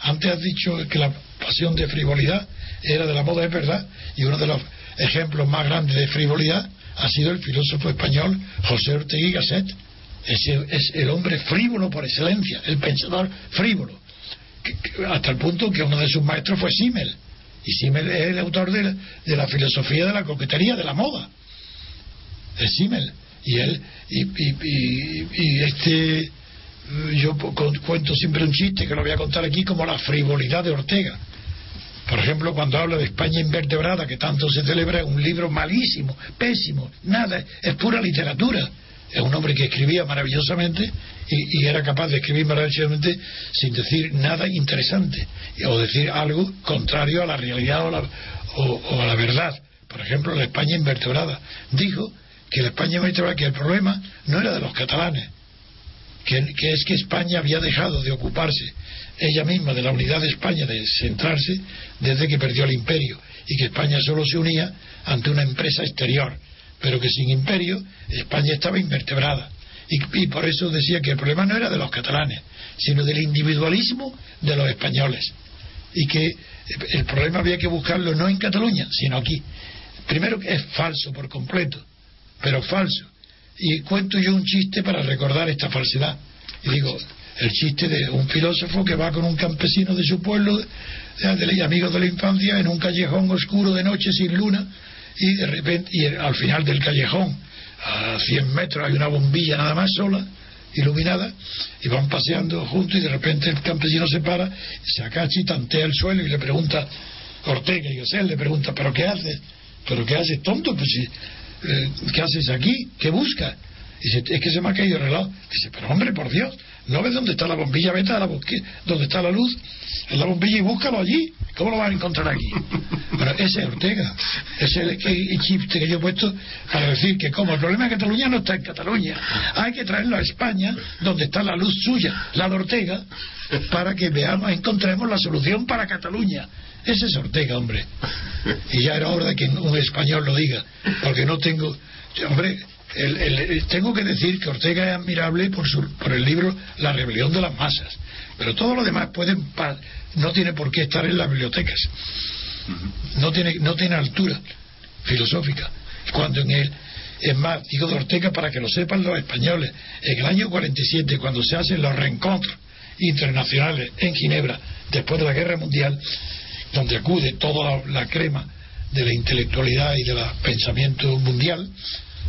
Antes has dicho que la pasión de frivolidad era de la moda, es verdad, y uno de los ejemplos más grandes de frivolidad ha sido el filósofo español José Ortega y Gasset. Ese es el hombre frívolo por excelencia, el pensador frívolo, hasta el punto que uno de sus maestros fue Simmel, y Simmel es el autor de la filosofía de la coquetería, de la moda, es Simmel. Y él yo cuento siempre un chiste que lo voy a contar aquí, como la frivolidad de Ortega. Por ejemplo, cuando habla de España invertebrada, que tanto se celebra, es un libro malísimo, pésimo, nada, es pura literatura. Es un hombre que escribía maravillosamente y era capaz de escribir maravillosamente sin decir nada interesante o decir algo contrario a la realidad o a la verdad. Por ejemplo, la España invertebrada. Dijo que la España invertebrada, que el problema no era de los catalanes, que es que España había dejado de ocuparse ella misma de la unidad de España, de centrarse desde que perdió el imperio, y que España solo se unía ante una empresa exterior, pero que sin imperio España estaba invertebrada, y por eso decía que el problema no era de los catalanes, sino del individualismo de los españoles, y que el problema había que buscarlo no en Cataluña, sino aquí. Primero, que es falso por completo, pero falso. Y cuento yo un chiste para recordar esta falsedad. Y digo, el chiste de un filósofo que va con un campesino de su pueblo, de amigos de la infancia, en un callejón oscuro de noche sin luna, y de repente, al final del callejón, a 100 metros, hay una bombilla nada más sola, iluminada, y van paseando juntos, y de repente el campesino se para, se agacha y tantea el suelo y le pregunta, Ortega y Gasset le pregunta, ¿pero qué haces? ¿Pero qué haces, tonto? Pues si, ¿qué haces aquí? ¿Qué buscas? Dice, es que se me ha caído el reloj. Dice, pero hombre, por Dios, ¿no ves dónde está la bombilla? Vete a la donde está la luz, en la bombilla, y búscalo allí. ¿Cómo lo vas a encontrar aquí? Bueno, ese es Ortega. Ese es el chiste que yo he puesto para decir que como el problema de Cataluña no está en Cataluña, hay que traerlo a España, donde está la luz suya, la de Ortega, para que veamos, encontremos la solución para Cataluña. Ese es Ortega, hombre. Y ya era hora de que un español lo diga, porque no tengo... Hombre, tengo que decir que Ortega es admirable por el libro La rebelión de las masas, pero todo lo demás no tiene por qué estar en las bibliotecas. No tiene altura filosófica. Cuando en él, es más, digo de Ortega para que lo sepan los españoles, en el año 47, cuando se hacen los reencuentros internacionales en Ginebra, después de la Guerra Mundial, donde acude toda la crema de la intelectualidad y del pensamiento mundial,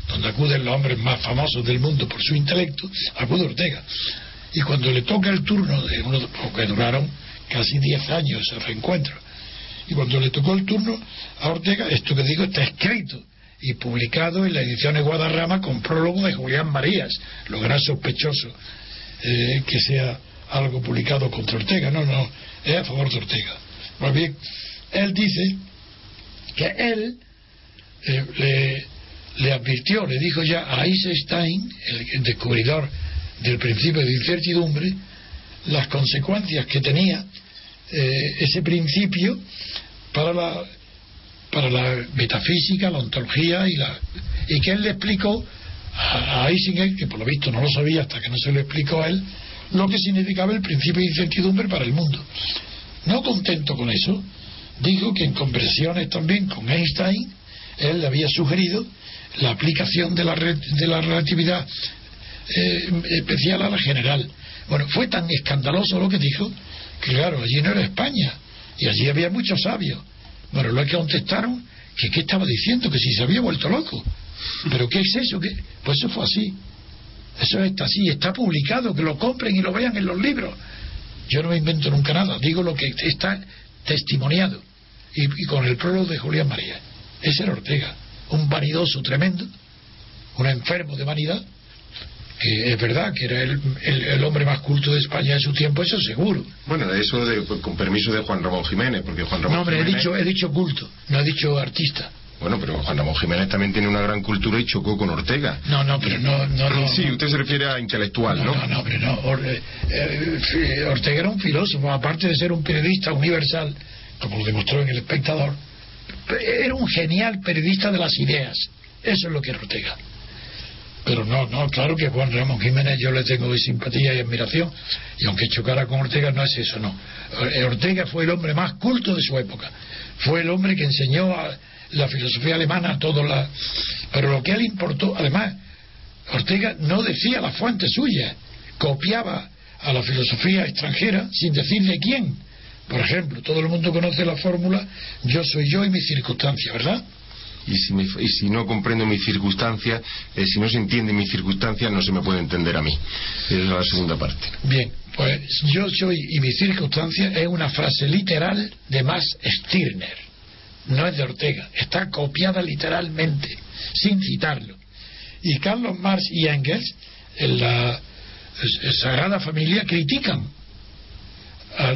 donde acuden los hombres más famosos del mundo por su intelecto, acude Ortega. Y cuando le toca el turno de uno, porque duraron casi 10 años ese reencuentro, y cuando le tocó el turno a Ortega, esto que digo está escrito y publicado en la edición de Guadarrama con prólogo de Julián Marías, lo gran sospechoso que sea algo publicado contra Ortega. No, es a favor de Ortega. Pues bien, él dice que él le advirtió, le dijo ya a Einstein, el descubridor del principio de incertidumbre, las consecuencias que tenía ese principio para la metafísica, la ontología, y que él le explicó a Heisenberg, que por lo visto no lo sabía hasta que no se lo explicó a él, lo que significaba el principio de incertidumbre para el mundo. No contento con eso, dijo que en conversaciones también con Einstein, él le había sugerido la aplicación de la relatividad especial a la general. Bueno, fue tan escandaloso lo que dijo, que claro, allí no era España, y allí había muchos sabios. Bueno, lo que contestaron, que qué estaba diciendo, que si se había vuelto loco. ¿Pero qué es eso? Pues eso fue así. Eso está así, está publicado, que lo compren y lo vean en los libros. Yo no me invento nunca nada, digo lo que está testimoniado, y con el prólogo de Julián Marías. Ese era Ortega, un vanidoso tremendo, un enfermo de vanidad, que es verdad que era el hombre más culto de España en su tiempo, eso seguro. Bueno, eso con permiso de Juan Ramón Jiménez, porque Juan Ramón Jiménez... he dicho culto, no he dicho artista. Bueno, pero Juan Ramón Jiménez también tiene una gran cultura y chocó con Ortega. Pero no. Sí, usted se refiere a intelectual, ¿no? No. Ortega era un filósofo, aparte de ser un periodista universal, como lo demostró en El Espectador, era un genial periodista de las ideas. Eso es lo que era Ortega. Pero no, claro que Juan Ramón Jiménez yo le tengo simpatía y admiración, y aunque chocara con Ortega no es eso, no. Ortega fue el hombre más culto de su época, fue el hombre que enseñó la filosofía alemana a todos pero lo que a él importó, además, Ortega no decía la fuente suya, copiaba a la filosofía extranjera sin decir de quién. Por ejemplo, todo el mundo conoce la fórmula yo soy yo y mis circunstancias, ¿verdad? Y si no comprendo mi circunstancia, si no se entiende mi circunstancia, no se me puede entender a mí. Esa es la segunda parte. Bien, pues yo soy y mi circunstancia es una frase literal de Max Stirner, no es de Ortega, está copiada literalmente, sin citarlo. Y Carlos Marx y Engels, en la Sagrada Familia, critican a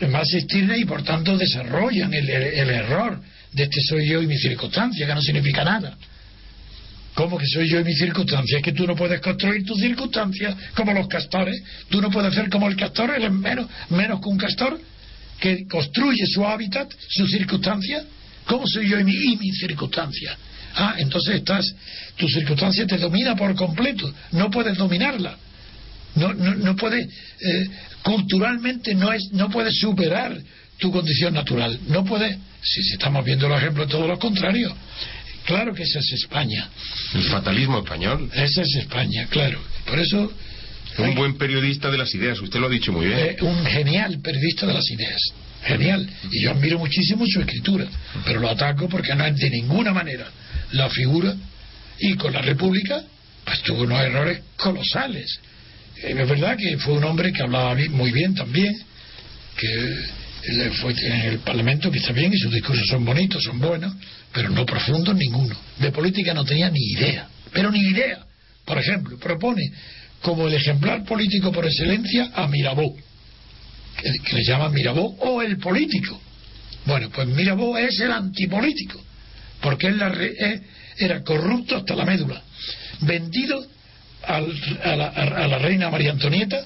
Max Stirner y por tanto desarrollan el error de este soy yo y mi circunstancia, que no significa nada. ¿Cómo que soy yo y mi circunstancia? Es que tú no puedes construir tu circunstancia como los castores. Tú no puedes ser como el castor, eres menos que un castor que construye su hábitat, su circunstancia. ¿Cómo soy yo y mi circunstancia? Entonces tu circunstancia te domina por completo, no puedes dominarla. No puedes, culturalmente no puedes superar tu condición natural. No puedes, si estamos viendo los ejemplos de todo lo contrario. Claro que esa es España. El fatalismo español. Esa es España, claro. Por eso... Un buen periodista de las ideas, usted lo ha dicho muy bien. Un genial periodista de las ideas. Genial. Y yo admiro muchísimo su escritura, pero lo ataco porque no es de ninguna manera la figura. Y con la República, pues tuvo unos errores colosales. Es verdad que fue un hombre que hablaba muy bien también, que fue en el Parlamento, que está bien, y sus discursos son bonitos, son buenos, pero no profundos ninguno. De política no tenía ni idea, pero ni idea. Por ejemplo, propone como el ejemplar político por excelencia a Mirabeau, que le llaman Mirabeau o el político. Bueno, pues Mirabeau es el antipolítico, porque él era corrupto hasta la médula, vendido a la reina María Antonieta,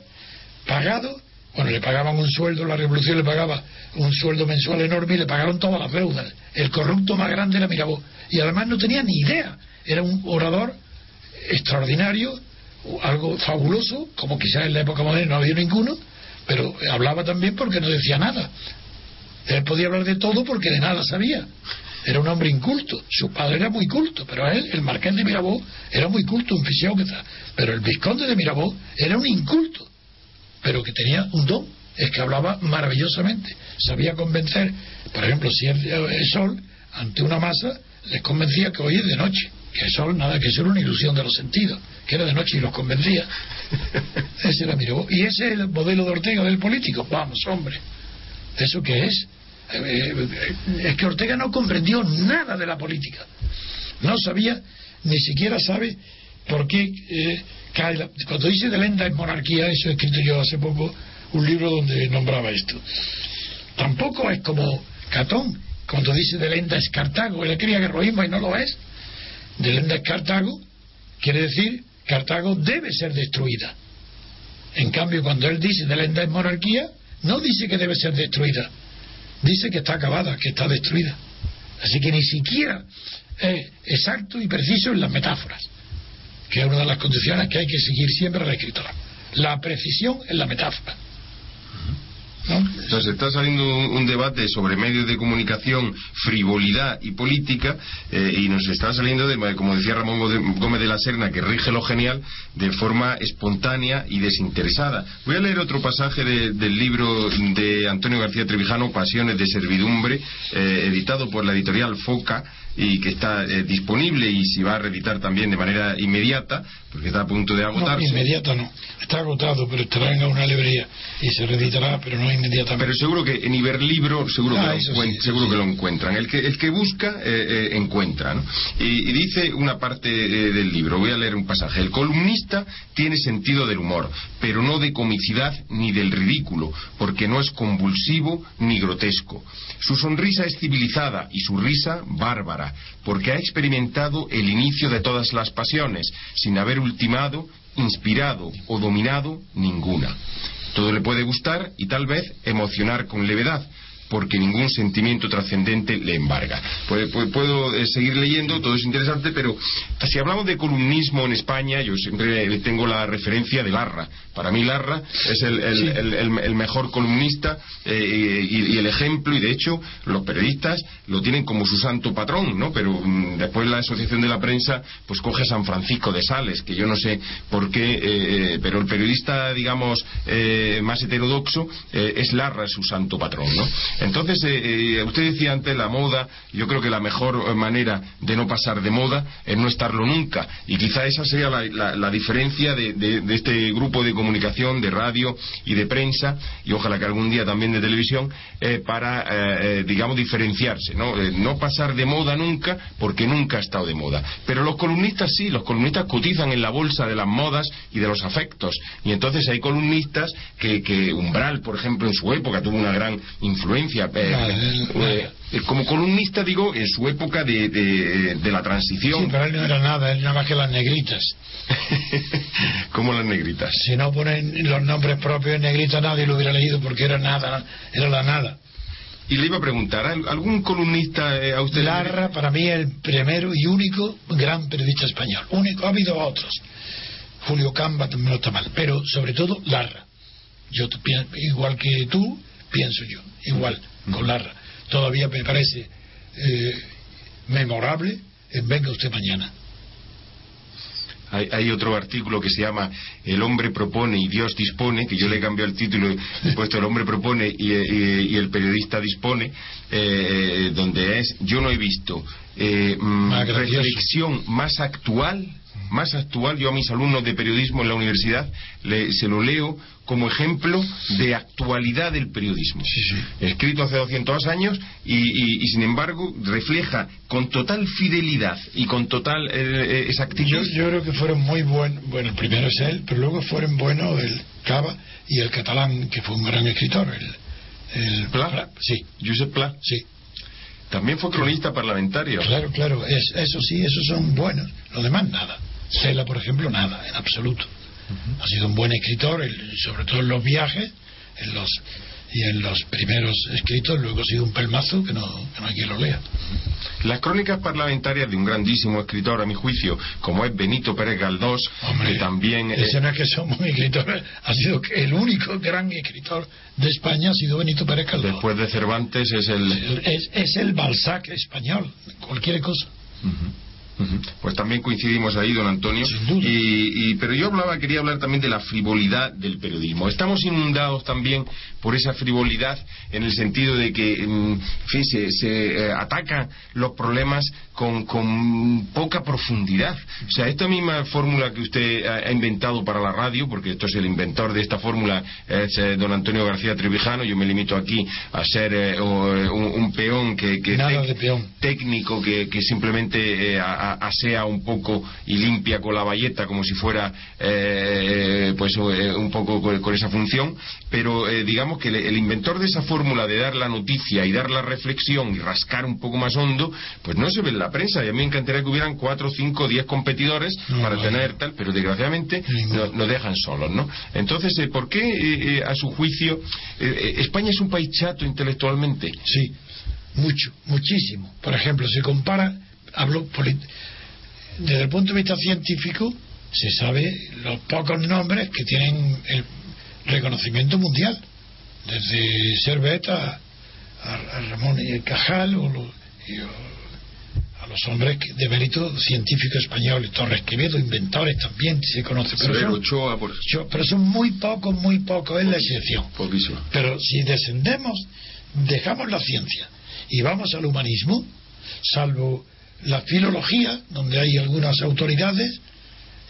pagado. Bueno, le pagaban un sueldo, la revolución le pagaba un sueldo mensual enorme y le pagaron todas las deudas. El corrupto más grande era Mirabeau. Y además no tenía ni idea. Era un orador extraordinario, algo fabuloso, como quizás en la época moderna no había ninguno, pero hablaba también porque no decía nada. Él podía hablar de todo porque de nada sabía. Era un hombre inculto. Su padre era muy culto, pero él, el marqués de Mirabeau, era muy culto, un fisiócrata. Pero el vizconde de Mirabeau era un inculto, pero que tenía un don, es que hablaba maravillosamente, sabía convencer. Por ejemplo, si el sol ante una masa les convencía que hoy es de noche, que el sol nada, que eso era una ilusión de los sentidos, que era de noche y los convencía. Ese era Mirabeau. Y ese es el modelo de Ortega del político. Vamos, hombre, ¿eso qué es? Es que Ortega no comprendió nada de la política, no sabía, ni siquiera sabe por qué cae cuando dice de Lenda en monarquía. Eso he escrito yo hace poco un libro donde nombraba esto. Tampoco es como Catón cuando dice de Lenda es Cartago. Él creía que Roma y no lo es. De Lenda es Cartago quiere decir Cartago debe ser destruida. En cambio, cuando él dice de Lenda es monarquía, no dice que debe ser destruida, dice que está acabada, que está destruida. Así que ni siquiera es exacto y preciso en las metáforas, que es una de las condiciones que hay que seguir siempre al escritor. La precisión en la metáfora, ¿no? Entonces está saliendo un debate sobre medios de comunicación, frivolidad y política, y nos está saliendo, como decía Ramón Gómez de la Serna, que rige lo genial de forma espontánea y desinteresada. Voy a leer otro pasaje del libro de Antonio García Trevijano, Pasiones de servidumbre, editado por la editorial Foca, y que está disponible y se va a reeditar también de manera inmediata, porque está a punto de agotarse. No, inmediata no, está agotado, pero estará en una librería y se reeditará, pero no inmediatamente. Pero seguro que en Iberlibro seguro que lo encuentran. El que busca encuentra, ¿no? Y dice una parte del libro, voy a leer un pasaje. El columnista tiene sentido del humor, pero no de comicidad ni del ridículo, porque no es convulsivo ni grotesco. Su sonrisa es civilizada y su risa bárbara, porque ha experimentado el inicio de todas las pasiones, sin haber ultimado, inspirado o dominado ninguna. Todo le puede gustar y tal vez emocionar con levedad, porque ningún sentimiento trascendente le embarga. Puedo seguir leyendo, todo es interesante, pero si hablamos de columnismo en España, yo siempre tengo la referencia de Larra. Para mí Larra es el mejor columnista y el ejemplo, y de hecho los periodistas lo tienen como su santo patrón, ¿no? Pero después la Asociación de la Prensa pues coge a San Francisco de Sales, que yo no sé por qué, pero el periodista, digamos, más heterodoxo es Larra, su santo patrón, ¿no? Entonces, usted decía antes la moda. Yo creo que la mejor manera de no pasar de moda es no estarlo nunca, y quizá esa sería la diferencia de este grupo de comunicación, de radio y de prensa, y ojalá que algún día también de televisión, para digamos diferenciarse, ¿no? No pasar de moda nunca, porque nunca ha estado de moda. Pero los columnistas sí, los columnistas cotizan en la bolsa de las modas y de los afectos, y entonces hay columnistas que Umbral, por ejemplo, en su época tuvo una gran influencia, como columnista, digo, en su época de la transición. Sí, pero él no era nada, él nada más que las negritas. ¿Cómo las negritas? Si no ponen los nombres propios en negrita, nadie lo hubiera leído, porque era nada, era la nada. Y le iba a preguntar, ¿algún columnista a usted? Larra, para mí, el primero y único gran periodista español. Único, ha habido otros. Julio Camba también no está mal, pero sobre todo Larra. Yo igual que tú, pienso yo, igual, con Larra. Todavía me parece memorable Venga Usted Mañana. Hay otro artículo que se llama El hombre propone y Dios dispone, que yo le he cambiado el título, he puesto El hombre propone y el periodista dispone, donde yo no he visto reflexión más actual. Yo a mis alumnos de periodismo en la universidad se lo leo como ejemplo de actualidad del periodismo. Escrito hace 200 años y sin embargo refleja con total fidelidad y con total exactitud. Yo creo que fueron muy buenos. Bueno, el primero es él, pero luego fueron buenos el Cava y el catalán, que fue un gran escritor, el Pla. Sí. Josep Pla. Sí. También fue cronista parlamentario. Claro, eso sí, esos son buenos. Los demás nada. Cela, por ejemplo, nada, en absoluto. Ha sido un buen escritor, sobre todo en los viajes, en los primeros escritos. Luego ha sido un pelmazo que no hay quien lo lea. Las crónicas parlamentarias de un grandísimo escritor, a mi juicio, como es Benito Pérez Galdós, hombre, que también... Ese no es que somos escritores, ha sido el único gran escritor de España, ha sido Benito Pérez Galdós. Después de Cervantes es el Balzac español, cualquier cosa. Pues también coincidimos ahí, don Antonio. Sin duda. Pero yo quería hablar también de la frivolidad del periodismo. Estamos inundados también por esa frivolidad, en el sentido de que se atacan los problemas con poca profundidad. O sea, esta misma fórmula que usted ha inventado para la radio, porque esto es el inventor de esta fórmula, es don Antonio García Trevijano. Yo me limito aquí a ser un peón técnico que simplemente asea un poco y limpia con la bayeta como si fuera un poco con esa función, pero digamos que el inventor de esa fórmula de dar la noticia y dar la reflexión y rascar un poco más hondo, pues no se ve en la prensa. Y a mí me encantaría que hubieran 4, 5, 10 competidores para tener tal, pero desgraciadamente nos dejan solos, ¿no? Entonces, ¿por qué a su juicio España es un país chato intelectualmente? Sí, muchísimo. Por ejemplo, se compara, desde el punto de vista científico, se sabe los pocos nombres que tienen el reconocimiento mundial, desde Servet a Ramón y Cajal a los hombres de mérito científico españoles. Torres Quevedo, inventores también se conoce, pero son muy pocos, es la excepción. Poquísimo. Pero si dejamos la ciencia y vamos al humanismo, salvo la filología, donde hay algunas autoridades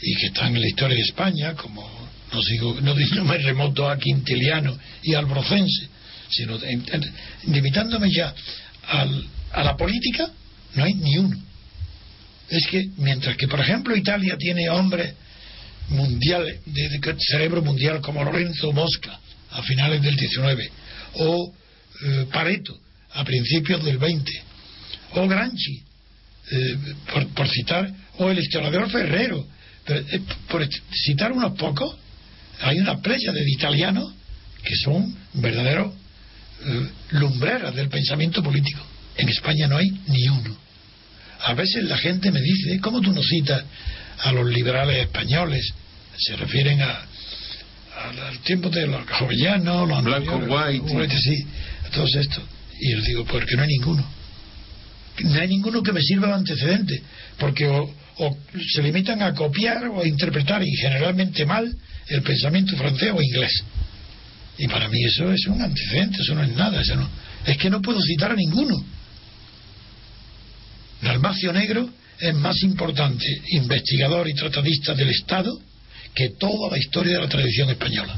y que están en la historia de España, como no me remoto a Quintiliano y al Brocense, sino limitándome ya a la política, no hay ni uno. Es que mientras que, por ejemplo, Italia tiene hombres mundiales de cerebro mundial como Lorenzo Mosca a finales del 19, o Pareto a principios del 20, o Gramsci, por citar, o el historiador Ferrero, por citar unos pocos. Hay una playa de italianos que son verdaderos lumbreras piedras del pensamiento político. En España no hay ni uno. A veces la gente me dice, ¿cómo tú no citas a los liberales españoles? Se refieren al tiempo de los jovellanos, los Blanco, White, sí, a todos estos. Y yo digo, porque no hay ninguno. No hay ninguno que me sirva de antecedente, porque o se limitan a copiar o a interpretar, y generalmente mal, el pensamiento francés o inglés. Y para mí eso es un antecedente, eso no es nada, eso no. Es que no puedo citar a ninguno. Dalmacio Negro es más importante investigador y tratadista del Estado que toda la historia de la tradición española.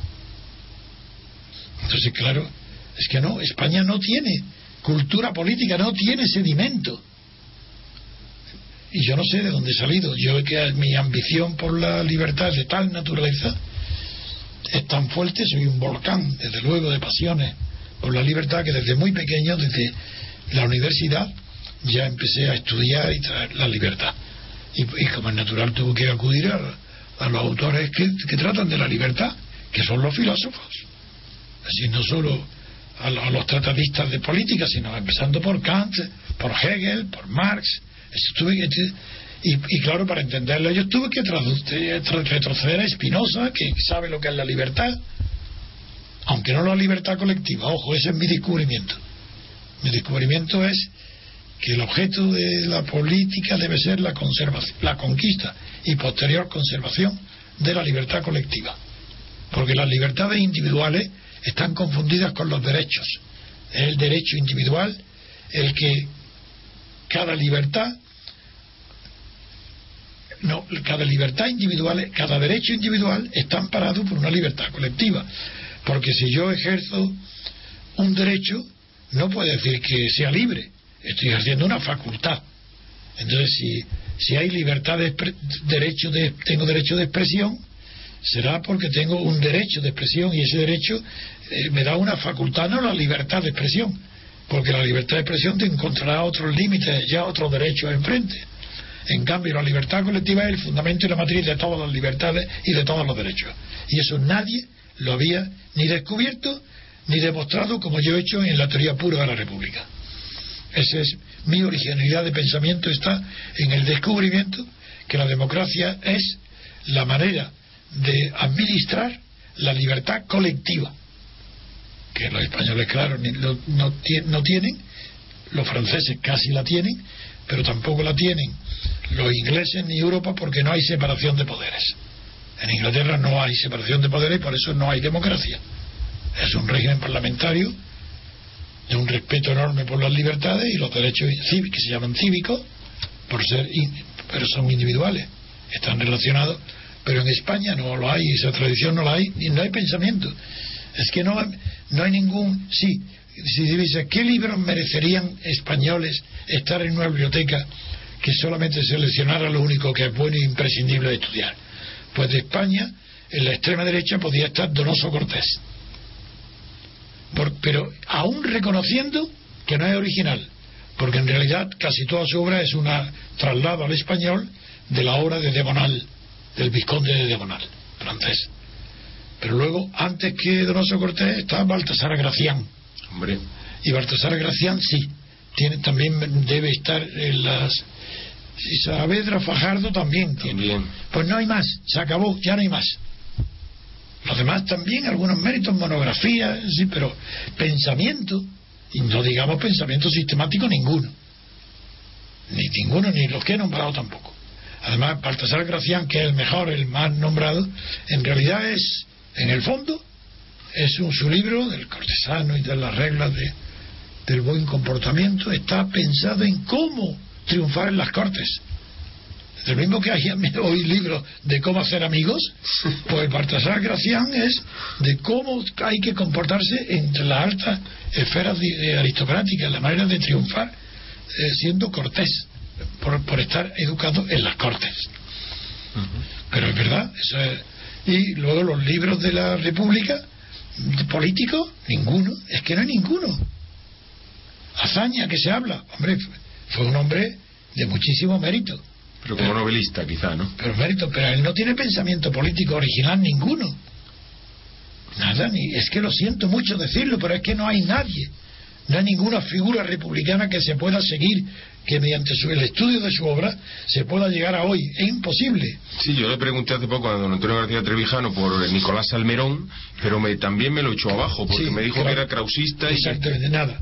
Entonces, claro, es que no, España no tiene cultura política, no tiene sedimento. Y yo no sé de dónde he salido. Yo, que mi ambición por la libertad es de tal naturaleza, es tan fuerte, soy un volcán, desde luego, de pasiones por la libertad, que desde muy pequeño, desde la universidad, ya empecé a estudiar y traer la libertad. Y como es natural, tuve que acudir a los autores que tratan de la libertad, que son los filósofos. Así, no solo a los tratadistas de política, sino empezando por Kant, por Hegel, por Marx. Y claro, para entenderlo yo tuve que retroceder a Spinoza, que sabe lo que es la libertad, aunque no la libertad colectiva. Ojo, ese es mi descubrimiento. Mi descubrimiento es que el objeto de la política debe ser la conservación, la conquista y posterior conservación de la libertad colectiva, porque las libertades individuales están confundidas con los derechos. Es el derecho individual el que cada libertad individual, cada derecho individual está amparado por una libertad colectiva, porque si yo ejerzo un derecho, no puede decir que sea libre, estoy ejerciendo una facultad. Entonces, si hay libertad de tengo derecho de expresión, será porque tengo un derecho de expresión, y ese derecho me da una facultad, no la libertad de expresión, porque la libertad de expresión te encontrará otros límites, ya otros derechos enfrente. En cambio, la libertad colectiva es el fundamento y la matriz de todas las libertades y de todos los derechos. Y eso nadie lo había ni descubierto ni demostrado, como yo he hecho en la teoría pura de la República. Esa es mi originalidad de pensamiento, está en el descubrimiento que la democracia es la manera de administrar la libertad colectiva, que los españoles, claro, no tienen, los franceses casi la tienen, pero tampoco la tienen los ingleses ni Europa, porque no hay separación de poderes. En Inglaterra no hay separación de poderes y por eso no hay democracia. Es un régimen parlamentario de un respeto enorme por las libertades y los derechos cívicos, que se llaman cívicos, pero son individuales, están relacionados. Pero en España no lo hay, esa tradición no la hay, y no hay pensamiento. Es que no hay ningún... Sí, si dices, ¿qué libros merecerían españoles estar en una biblioteca que solamente seleccionara lo único que es bueno e imprescindible de estudiar? Pues de España, en la extrema derecha podía estar Donoso Cortés, pero aún reconociendo que no es original, porque en realidad casi toda su obra es una traslado al español de la obra de Debonal, del vizconde de Debonal, francés. Pero luego, antes que Donoso Cortés, está Baltasar Gracián. Hombre. Y Baltasar Gracián sí, también debe estar en las... Y Saavedra Fajardo también tiene. Pues no hay más, se acabó, ya no hay más. Los demás también, algunos méritos, monografías, sí, pero pensamiento, y no digamos pensamiento sistemático ninguno, ni los que he nombrado tampoco. Además, Baltasar Gracián, que es el mejor, el más nombrado, en realidad es, en el fondo, es su libro del cortesano y de las reglas del buen comportamiento. Está pensado en cómo triunfar en las cortes. Lo mismo que hay hoy libros de cómo hacer amigos, pues Baltasar Gracián es de cómo hay que comportarse entre las altas esferas aristocráticas, la manera de triunfar siendo cortés, por estar educado en las cortes. Pero es verdad, eso es. Y luego los libros de la República, políticos, ninguno, es que no hay ninguno. Azaña, que se habla, hombre, fue un hombre de muchísimo mérito. Pero como novelista, quizá, ¿no? Pero él no tiene pensamiento político original ninguno. Nada, es que lo siento mucho decirlo, pero es que no hay nadie No hay ninguna figura republicana que se pueda seguir, que mediante el estudio de su obra se pueda llegar a hoy. Es imposible. Sí, yo le pregunté hace poco a don Antonio García Trevijano por Nicolás Salmerón, pero también me lo echó abajo, porque me dijo que era krausista. Exactamente, nada.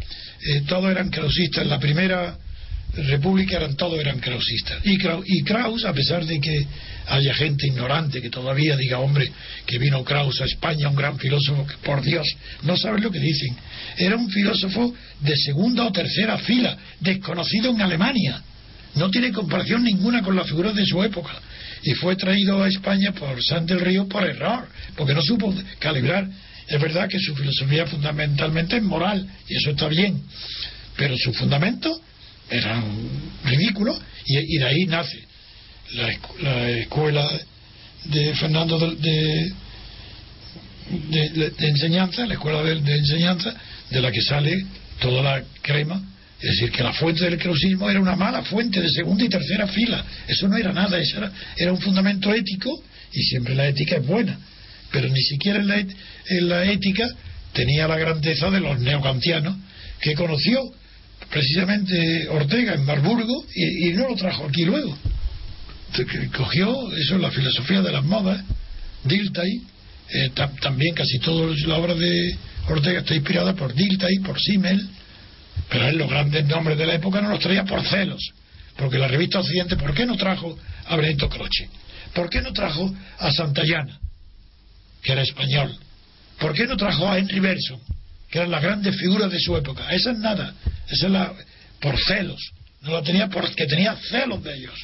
Todos eran krausistas. En la primera República todos eran krausistas. Y Kraus, a pesar de que haya gente ignorante que todavía diga, hombre, que vino Kraus a España, un gran filósofo, que por Dios, no saben lo que dicen. Era un filósofo de segunda o tercera fila, desconocido en Alemania. No tiene comparación ninguna con las figuras de su época. Y fue traído a España por San del Río por error, porque no supo calibrar. Es verdad que su filosofía fundamentalmente es moral, y eso está bien, pero su fundamento eran ridículos, y de ahí nace la escuela de Fernando de enseñanza, la escuela de enseñanza, de la que sale toda la crema. Es decir, que la fuente del krausismo era una mala fuente de segunda y tercera fila. Eso no era nada, eso era un fundamento ético, y siempre la ética es buena, pero ni siquiera en la ética tenía la grandeza de los neokantianos, que conoció precisamente Ortega en Marburgo y no lo trajo aquí luego. Cogió eso, la filosofía de las modas, Dilthey, también casi toda la obra de Ortega está inspirada por Dilthey, por Simmel, pero él los grandes nombres de la época no los traía por celos, porque la revista Occidente, ¿por qué no trajo a Benedetto Croce? ¿Por qué no trajo a Santayana, que era español? ¿Por qué no trajo a Henry Bergson, que eran las grandes figuras de su época? Esa es nada, esa es por celos, no la tenía porque tenía celos de ellos.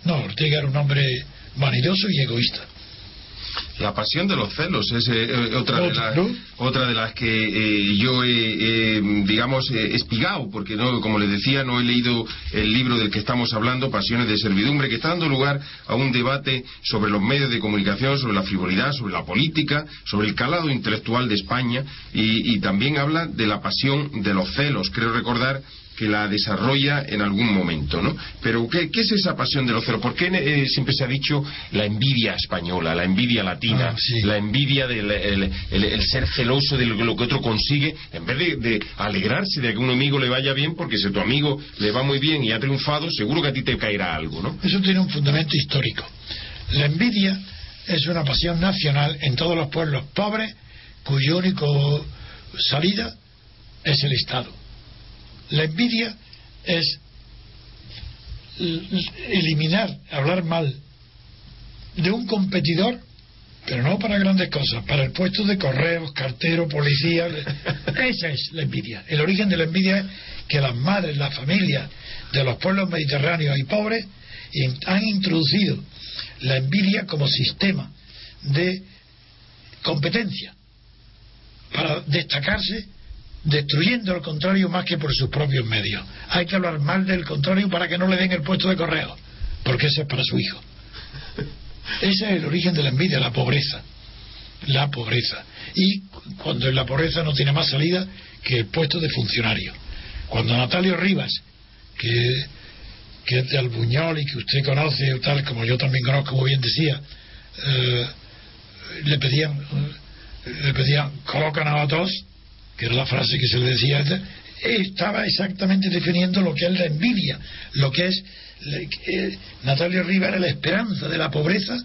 No, Ortega era un hombre vanidoso y egoísta. La pasión de los celos es otra de las que yo he digamos espigado, porque no, como les decía, no he leído el libro del que estamos hablando, Pasiones de servidumbre, que está dando lugar a un debate sobre los medios de comunicación, sobre la frivolidad, sobre la política, sobre el calado intelectual de España, y también habla de la pasión de los celos. Creo recordar que la desarrolla en algún momento, ¿no? Pero ¿qué es esa pasión de los celos? ¿Por qué siempre se ha dicho la envidia española, la envidia latina, sí, la envidia del el ser celoso de lo que otro consigue, en vez de alegrarse de que a un amigo le vaya bien, porque si a tu amigo le va muy bien y ha triunfado, seguro que a ti te caerá algo, ¿no? Eso tiene un fundamento histórico. La envidia es una pasión nacional en todos los pueblos pobres, cuyo único salida es el Estado. La envidia es eliminar, hablar mal de un competidor, pero no para grandes cosas, para el puesto de correos, cartero, policía. Esa es la envidia. El origen de la envidia es que las madres, las familias de los pueblos mediterráneos y pobres han introducido la envidia como sistema de competencia para destacarse, destruyendo al contrario más que por sus propios medios. Hay que hablar mal del contrario para que no le den el puesto de correo, porque ese es para su hijo. Ese es el origen de la envidia, la pobreza. La pobreza. Y cuando en la pobreza no tiene más salida que el puesto de funcionario. Cuando Natalio Rivas, que es de Albuñol y que usted conoce, tal como yo también conozco, como bien decía, le pedían colócanos a todos, que era la frase que se le decía, estaba exactamente definiendo lo que es la envidia, lo que es Natalio Rivas era la esperanza de la pobreza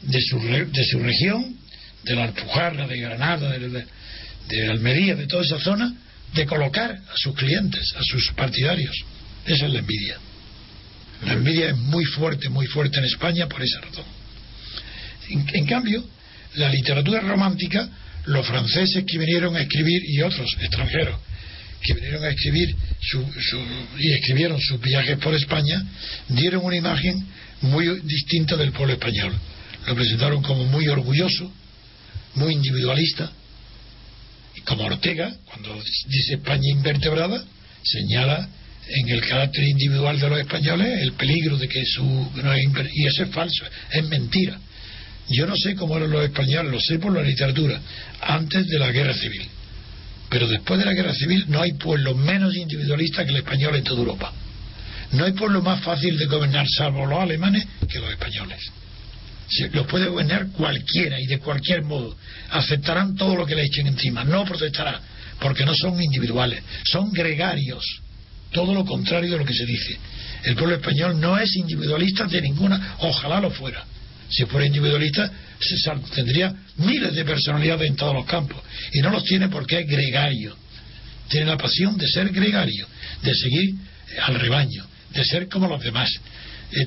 de su región, de la Alpujarra, de Granada, de Almería, de toda esa zona, de colocar a sus clientes, a sus partidarios. Esa es la envidia. La envidia es muy fuerte en España por esa razón. En cambio, la literatura romántica, los franceses que vinieron a escribir y otros extranjeros que vinieron a escribir y escribieron sus viajes por España, dieron una imagen muy distinta del pueblo español. Lo presentaron como muy orgulloso, muy individualista, y como Ortega, cuando dice España invertebrada, señala en el carácter individual de los españoles el peligro de que y eso es falso, es mentira. Yo no sé cómo eran los españoles, lo sé por la literatura, antes de la guerra civil. Pero después de la guerra civil no hay pueblo menos individualista que el español en toda Europa. No hay pueblo más fácil de gobernar, salvo los alemanes, que los españoles. Los puede gobernar cualquiera y de cualquier modo. Aceptarán todo lo que le echen encima, no protestará, porque no son individuales, son gregarios, todo lo contrario de lo que se dice. El pueblo español no es individualista de ninguna, ojalá lo fuera. Si fuera individualista tendría miles de personalidades en todos los campos, y no los tiene porque es gregario. Tiene la pasión de ser gregario, de seguir al rebaño, de ser como los demás.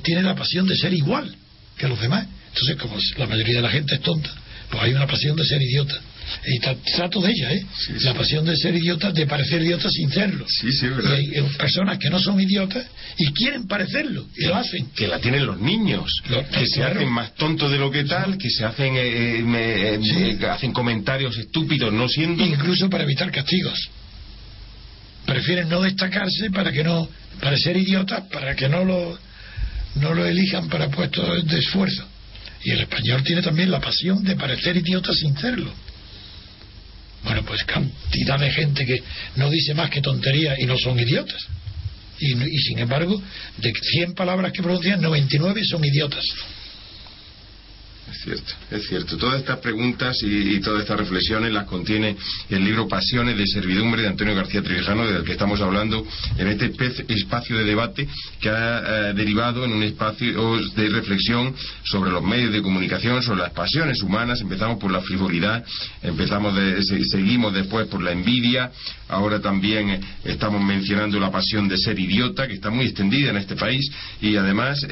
Tiene la pasión de ser igual que los demás. Entonces, como la mayoría de la gente es tonta, pues hay una pasión de ser idiota. Y trato de ella, sí, la pasión de ser idiota, de parecer idiota sin serlo. Sí, es verdad. Y hay personas que no son idiotas y quieren parecerlo, y lo hacen. Que la tienen los niños, que se hacen más tontos de lo que tal, que se hacen hacen comentarios estúpidos no siendo. Incluso para evitar castigos. Prefieren no destacarse para ser idiotas, para que no lo elijan para puestos de esfuerzo. Y el español tiene también la pasión de parecer idiota sin serlo. Bueno, pues cantidad de gente que no dice más que tonterías y no son idiotas. Y sin embargo, de 100 palabras que pronuncian, 99 son idiotas. Es cierto. Todas estas preguntas y todas estas reflexiones las contiene el libro Pasiones de servidumbre de Antonio García Trevijano, del que estamos hablando en este espacio de debate que ha derivado en un espacio de reflexión sobre los medios de comunicación, sobre las pasiones humanas. Empezamos por la frivolidad, seguimos después por la envidia, ahora también estamos mencionando la pasión de ser idiota, que está muy extendida en este país, y además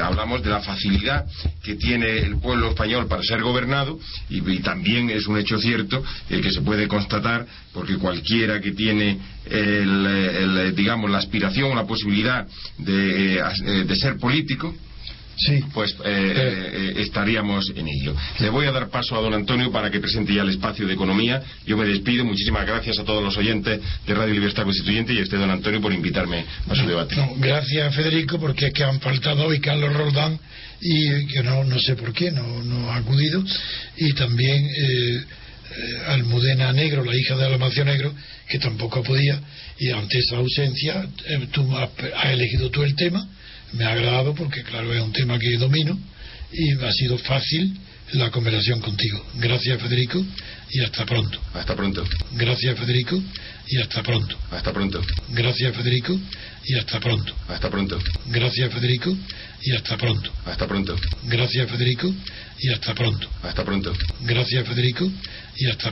hablamos de la facilidad que tiene el pueblo español para ser gobernado, y también es un hecho cierto que se puede constatar, porque cualquiera que tiene digamos la aspiración o la posibilidad de ser político, sí, pues estaríamos en ello. Le voy a dar paso a don Antonio para que presente ya el espacio de economía. Yo me despido. Muchísimas gracias a todos los oyentes de Radio Libertad Constituyente y a usted, don Antonio, por invitarme a su debate. Gracias, Federico, porque es que han faltado hoy Carlos Roldán, y que no sé por qué no ha acudido, y también Almudena Negro, la hija de Almacio Negro, que tampoco podía, y ante esa ausencia tú has elegido tú el tema. Me ha agradado porque, claro, es un tema que domino, y ha sido fácil la conversación contigo. Gracias, Federico, y hasta pronto. Hasta pronto. Gracias, Federico, y hasta pronto. Hasta pronto. Gracias, Federico, y hasta pronto. Hasta pronto. Gracias, Federico, y hasta pronto. Hasta pronto. Gracias, Federico, y hasta pronto. Hasta pronto. Gracias, Federico, y hasta pronto.